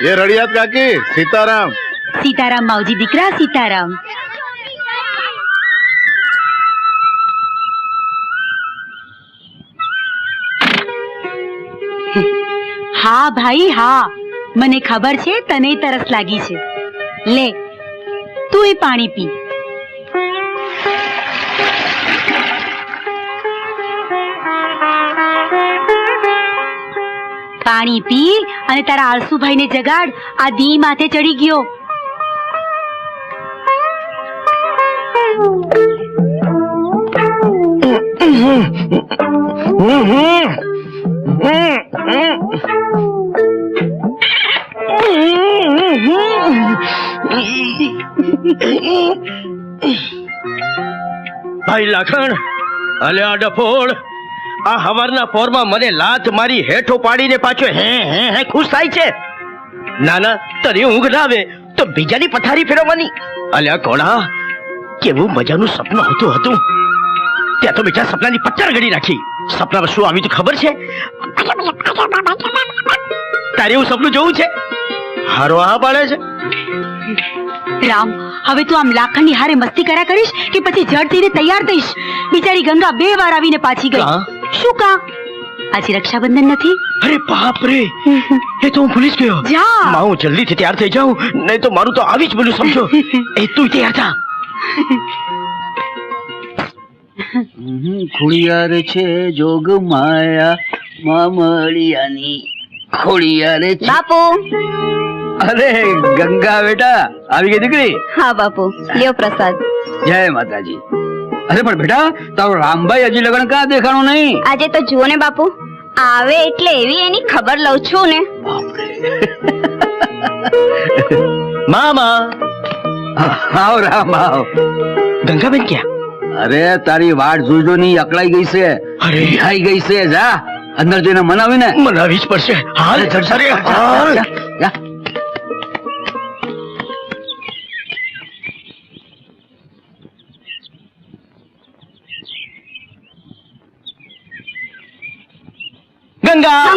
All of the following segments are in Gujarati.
એ રડિયાત કાકી, સીતારામ. સીતારામ માવજી દીકરા, સીતારામ. હા ભાઈ હા, મને ખબર છે તને તરસ લાગી છે. લે તું એ પાણી પી. પાણી પી અને તારા આળસુભાઈ ને જગાડ. આ દી માથે ચડી ગયો. ભાઈ લાખણ, અલ્યા ડફોળ, આ હવારના પોરમાં મને લાત મારી હેઠો પાડીને પાછો હે હે હે ખુશ થાય છે. ના ના, તને ઊંઘ ના આવે તો બીજાની પથારી ફેરવવાની. અલ્યા કોળા, કેવું મજાનું સપનું આવતું હતું. ત્યાં તો બીજા સપનાની પથ્થર ગળી નાખી. સપનામાં શું આવ્યું ખબર છે? તારે એવું સપનું જોવું છે? હારો હા પાડે છે. રામ, હવે તું આમ લાખણની હારે મસ્તી કર્યા કરીશ કે પછી જડ થઈને તૈયાર થઈશ? બિચારી ગંગા 2 વાર આવીને પાછી ગઈ. શું કા? આજે રક્ષાબંધન નથી? અરે બાપ રે, એ તો હું ભૂલી જ ગયો. જા માં, હું જલ્દીથી તૈયાર થઈ જાઉં, નહીં તો મારું તો આવી જ બોલ્યું સમજો. એ તું તૈયાર થા. ખોડિયાર છે જોગ માયા મામળિયાની ખોડિયાર છે. બાપુ. અરે ગંગા બેટા, આવી ગઈ દીકરી? હા બાપુ, લ્યો પ્રસાદ. જય માતાજી. અરે પણ બેટા, તારો રામભાઈ હજી લગન ક્યાં દેખાણો નહીં? આજે તો જુઓ ને બાપુ, આવે એટલે એવી એની ખબર લઉં છું ને. મામા, આવ રામ આવ. ગંગાબેન ક્યાં? અરે તારી વાટ જોજો ની અકળાઈ ગઈ છે. અરે આઈ ગઈ છે. જા અંદર જઈને મનાવીને. મનાવી જ પડશે. હાલ અરે હાલ. જા. ગંગા,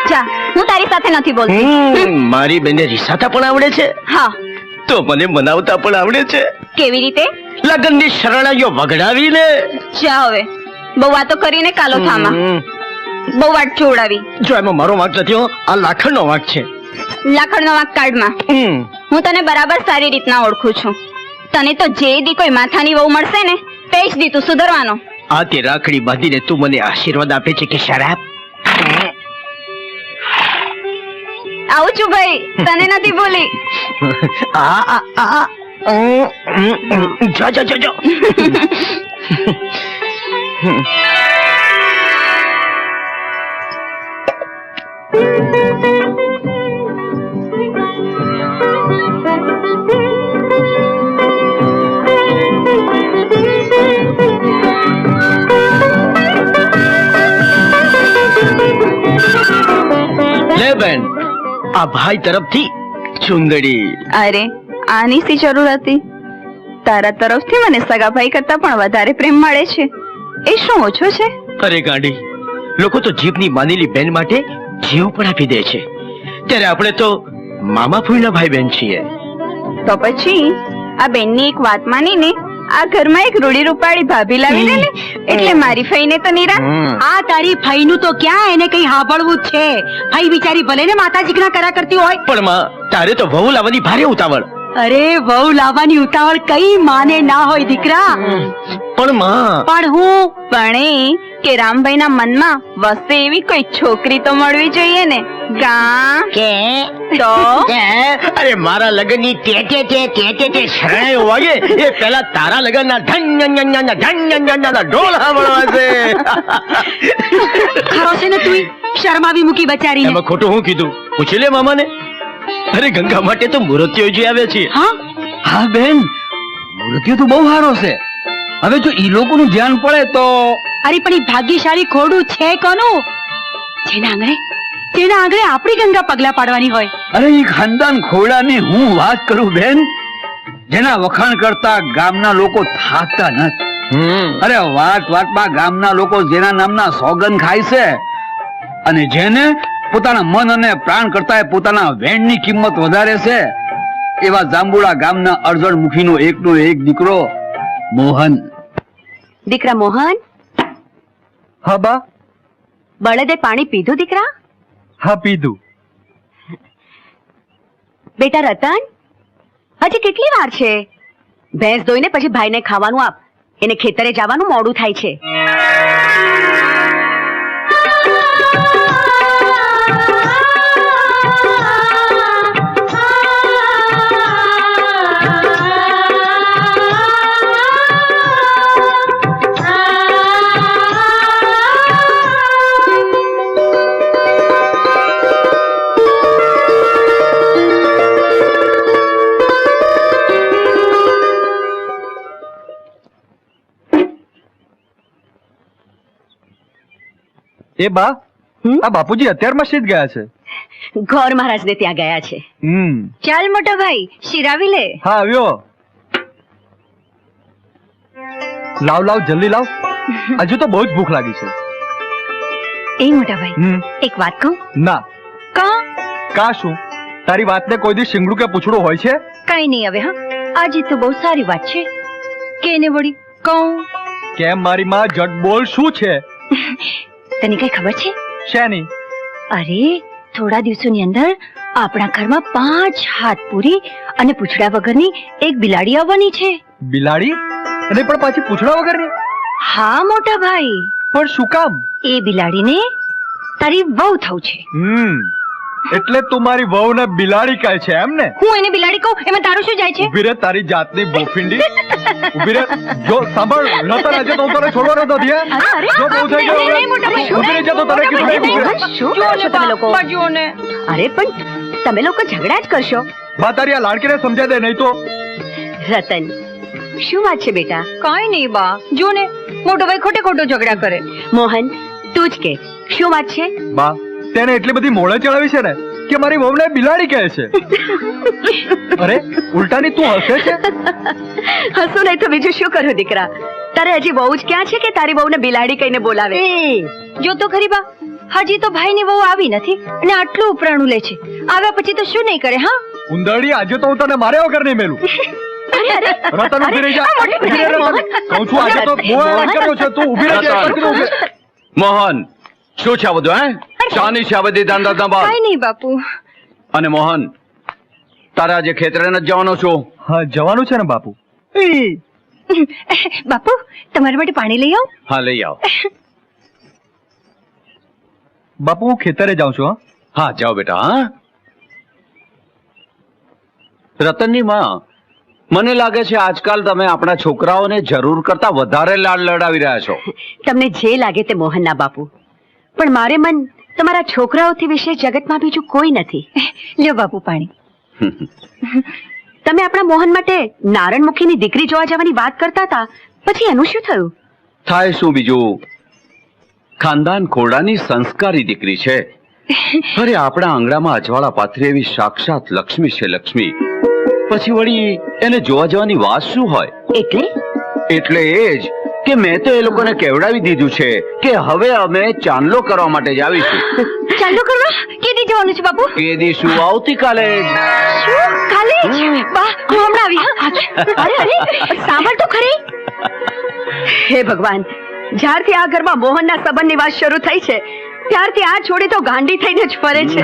જા, હું તારી સાથે નથી બોલતી. મારી બેને રીસાતા પણ આવડે છે, હા. તો મને મનાવતા પણ આવડે છે. કેવી રીતે? લગનની શરણાઈઓ વગડાવીને. જા હવે, બહુ વાતો કરીને કાલો થામા. બહુ વાટ જોડાવી. જો એમાં મારો વાંક નથી હો, આ લાખણનો વાંક છે. લાખણનો વાંક કાઢમાં. હું તને બરાબર સારી રીતના ઓળખું છું. તને તો જે દી કોઈ માથાની વહુ મળશે ને, તે જ દી તું સુધરવાનો. આ તે રાખડી બાંધીને તું મને આશીર્વાદ આપે છે કે શરાબ? આવું છું ભાઈ, તને નથી ભૂલી. જા જા જા જા. લે બેન, આ ભાઈ તરફથી ચુંદડી. અરે આની શી જરૂર હતી? તારા તરફથી મને સગા ભાઈ કરતા પણ વધારે પ્રેમ મળે છે. એ શું ઓછો છે? અરે ગાંડી, લોકો તો જીભની માનેલી બેન માટે જીવ પણ આપી દે છે, ત્યારે આપણે તો મામા ફૂઈના ભાઈ બેન છીએ. તો પછી આ બેનની એક વાત માનીને આ ઘરમાં એક રૂડી રૂપાળી ભાભી લાવી દે ને, એટલે મારી ફઈને તો નિરાંત. આ તારી ફઈનું તો ક્યાં, એને કઈ સાંભળવું જ છે. ફઈ બિચારી ભલે ને માતા ચીકણા કરા કરતી હોય, પણ માં, તારે તો વહુ લાવવાની ભારે ઉતાવળ. અરે વહુ લાવવાની ઉતાવળ કઈ માને ના હોય દીકરા. પણ માં, પણ હું પણ કે રામભાઈના મનમાં વસે એવી કોઈ છોકરી તો મળવી જોઈએ ને. ગા કે તો અરે મારા લગનની તે શરણાઈઓ વાગે એ પહેલા તારા લગનના ધન ઢોલ સાંભળવા છે. ખરો છે ને તું શરમાવી મૂકી બચારી. એમાં ખોટું હું કીધું? પૂછી લે મામાને. અરે ગંગા માટે તો મૂર્તિઓ જોઈ આવ્યા છીએ. હા બેન, મૂર્તિઓ તો બહુ સારો છે. હવે જો ઈ લોકોનું ધ્યાન પડે તો. અરે પણ ઈ ભાગ્યશાળી ખોડું છે કોનું? જેના આંગણે આપણી ગંગા પગલા પાડવાની હોય. અરે ઈ ખાનદાન ખોડાની હું વાત કરું બેન, જેના વખાણ કરતા ગામના લોકો થાકતા નથી. અરે વાત વાતમાં ગામના લોકો જેના નામના સોગન ખાય છે, અને જેને પોતાના મન અને પ્રાણ કરતા પોતાના વેણની કિંમત વધારે છે એવા જાંબુડા ગામના અર્જણ મુખીનો એકનો એક દીકરો મોહન. દીકરા મોહન, હા બા. બળદે પાણી પીધું દીકરા? હા પીધું. બેટા રતન, હજી કેટલી વાર છે? ભેંસ ધોઈને પછી ભાઈને ખાવાનું આપ, એને ખેતરે જવાનું મોડું થાય છે. એ બા, હમ? આ બાપુજી અત્યારમાં શીત ગયા છે. ગોર મહારાજને ત્યાં ગયા છે. ચાલ મોટા ભાઈ શિરાવી લે. હા આવ્યો. લાવ લાવ જલ્દી લાવ, હજુ તો બહુ જ ભૂખ લાગી છે. એ મોટા ભાઈ એક વાત કહું? ના. કા શું? તારી વાતને કોઈ દી શિંગડું કે પૂછડું હોય છે? કઈ નહીં હવે. હા આજે તો બહુ સારી વાત છે. કેને વળી કહું? કેમ મારી માં જટ બોલ, શું છે? તને કઈ ખબર છે? શેની? અરે થોડા દિવસોની અંદર આપણા ઘરમાં 5 હાથ પૂરી અને પૂછડા વગરની એક બિલાડી આવવાની છે. બિલાડી? અને પણ પાછી પૂછડા વગરની? હા મોટા ભાઈ, પણ શું કામ? એ બિલાડીને તારી વહુ થવું છે. એટલે તું મારી વહુને બિલાડી કહે છે એમ ને? હું એને બિલાડી કહું એમાં તારું શું જાય છે? ઉભી રે તારી જાતની બોફિંડી. ઉભી રે. જો સાંભળ રતન, આજે તો હું તને છોડવાનો નથી. જો બહુ થઈ ગયો હવે. ઉભી રહી જા તો તને કીધું નહીં. ઉભી રે. શું કરો છો તમે લોકો? અરે પણ તમે લોકો ઝઘડા જ કરશો. બા તારી આ લાડકીને સમજાય દે, નહીં તો. રતન, શું વાત છે બેટા? કઈ નહીં બા, જો ને મોટો ભાઈ ખોટે ખોટો ઝઘડા કરે. મોહન, તું જ કે શું વાત છે? બા તેને એટલી બધી મોડે ચડાવી છે ને કે મારી વહુને બિલાડી કહે છે. અરે ઉલટાની તું હસે છે? હસું નહીં તો બીજું શું કરું દીકરા? તારે હજી બહુ જ ક્યાં છે કે તારી બહુને બિલાડી કહીને બોલાવે? જો તો ખરી બા, હજી તો ભાઈની વહુ આવી નથી અને આટલું ઉપરાણું લે છે. આવ્યા પછી તો શું નહીં કરે? હા ઉંદરડી, આજે તો હું તને મારે વગર નહીં મેલું. રતન ઉભી રહી જા. ઉભી રહે રતન. કહું છું આજે તો બહુ હેરાન કર્યો છે તું. ઉભી રહી જા. મોહન, શું છે આ બધું? શાની છે આ બધી દાંડા બાદ? કઈ નહીં બાપુ. અને મોહન, તારે આજે ખેતરે નથી જવાનો છો? હા જવાનું છે ને બાપુ. બાપુ તમારા માટે પાણી લઈ આવ. હા લઈ આવ. બાપુ હું ખેતરે જાઉં છું. હા જાઓ બેટા. હા રતનની માં, મને લાગે છે આજકાલ તમે આપણા છોકરાઓને જરૂર કરતા વધારે લાડ લડાવી રહ્યા છો. તમને જે લાગે તે મોહનના બાપુ, પણ મારે મન તમારા છોકરાઓથી વિશે જગતમાં બીજું કોઈ નથી. લ્યો બાપુ પાણી. તમે આપણા મોહન માટે નારણમુખીની દીકરી જોવા જવાની વાત કરતા હતા, પછી એનું શું થયું? થાય શું બીજું, ખાનદાન ખોરડાની સંસ્કારી દીકરી છે. અરે આપણા આંગણામાં અજવાળા પાથરી એવી સાક્ષાત લક્ષ્મી છે. લક્ષ્મી પછી વળી એને જોવા જવાની વાત શું હોય? એટલે એ જ કે મેં તો એ લોકોને કેવડાવી દીધું છે કે હવે અમે ચાંદલો કરવા માટે જ આવીશું. ચાલો કરવા કેદી જવાનું છે બાપુ? કેદી શું, આવતીકાલે જ. શું કાલે જ? બા હું હમણાં આવી. અરે અરે સાંભળ તો ખરી. હે ભગવાન, જ્યારથી આ ઘરમાં મોહનના સંબંધની વાત શરૂ થઈ છે ત્યારથી આ છોડી તો ગાંડી થઈને જ ફરે છે.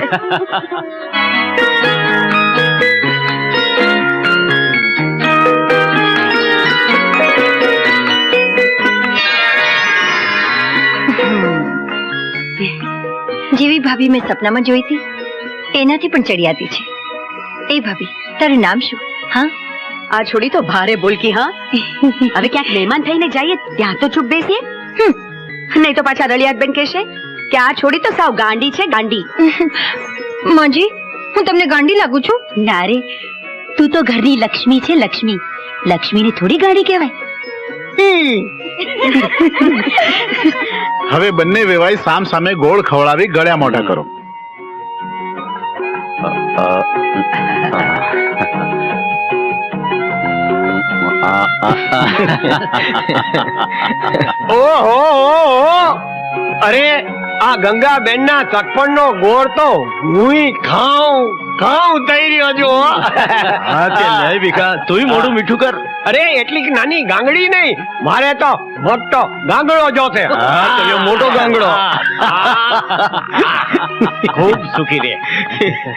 જેવી ભાભી મેં સપનામાં જોઈ હતી એનાથી પણ ચડિયાતી છે. એ ભાભી તારું નામ શું? હા આ છોડી તો ભારે બોલકી. હા હવે ક્યાંક મહેમાન થઈને જઈએ ત્યાં તો ચૂપ બેસીએ. નહીં તો પાછા રળિયાતબેન કહેશે કે આ છોડી તો સાવ ગાંડી છે, ગાંડી. માજી હું તમને ગાંડી લાગુ છું? ના રે, તું તો ઘરની લક્ષ્મી છે. લક્ષ્મી લક્ષ્મીને થોડી ગાંડી કહેવાય. હવે બંને વેવાઈ સામ સામે ગોળ ખવડાવી ગળ્યા મોઢા કરો. ઓહો, અરે આ ગંગાબેન ના ચટપણ નો ગોળ તો હું ખાઉં થઈ રહ્યો છું હો. હા તે લે ભીખા તુંય મોઢું મીઠું કર. અરે એટલી નાની ગાંગડી નહીં, મારે તો મોટો ગાંગડો જોશે. હા તો એ મોટો ગાંગડો. ખૂબ સુખી રે.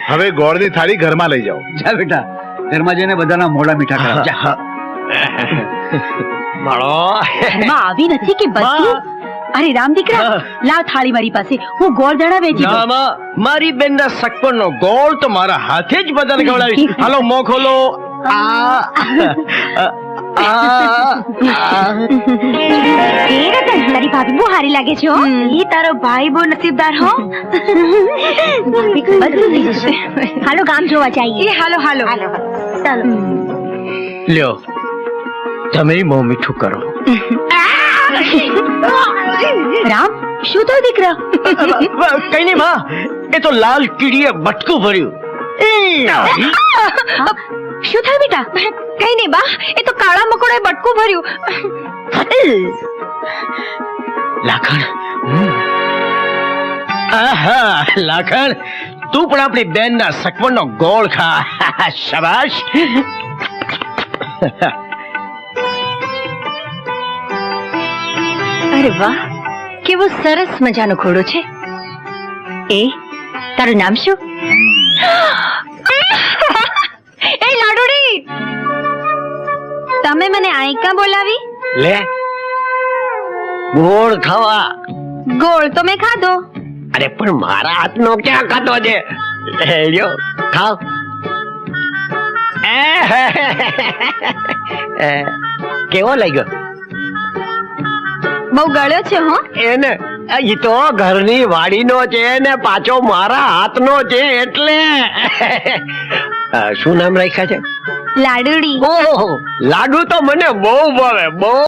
હવે ગોળની થાળી ઘરમાં લઈ જાઓ. જા બેટા ઘરમાં જઈને બધાના મોઢા મીઠા કરાવ જા. મળો. ઘરમાં આવી નથી કે બધું? અરે રામ દીકરા, લાવ થાળી મારી પાસે, હું ગોળ દડા વેચી દઉં. ના માં, મારી બેન ના સકપણ નો ગોળ તો મારા હાથે જ બધાને ખવડાવીશ. હાલો મોં ખોલો. તારી ભાભી બહુ હારી લાગે છે હો. ઈ તારો ભાઈ બહુ નસીબદાર હો. બધું થઈ જશે. હાલો ગામ જોવા જઈએ. એ હાલો હાલો ચાલો. લ્યો તમે મોં મીઠું કરો. રામ, શું થયું દીકરા? કઈ નહીં માં, એ તો લાલ કીડીએ બટકું ભર્યું. શું થયું બેટા? કઈ નહીં બા, એ તો કાળા મકોડે બટકું ભર્યું. લાખણ. આહા લાખણ, તું પણ આપણી બેન ના સકવણ નો ગોળ ખા. શાબાશ. અરે વાહ, કેવો સરસ મજાનો ઘોડો છે. એ તારું નામ શું? એ લાડુડી, તમે મને આયકા બોલાવી? લે ગોળ ખાવા. ગોળ તો મેં ખાધો. અરે પણ મારા હાથનો ક્યાં ખાતો છે? લ્યો ખાવ. કેવો લાગ્યો? બહુ ગળ્યો છે હો. એને ઈ તો ઘરની વાડીનો છે ને પાછો મારા હાથનો છે એટલે. શું નામ રાખ્યા છે? લાડુડી. ઓહો, લાડુ તો મને બહુ ભાવે, બહુ.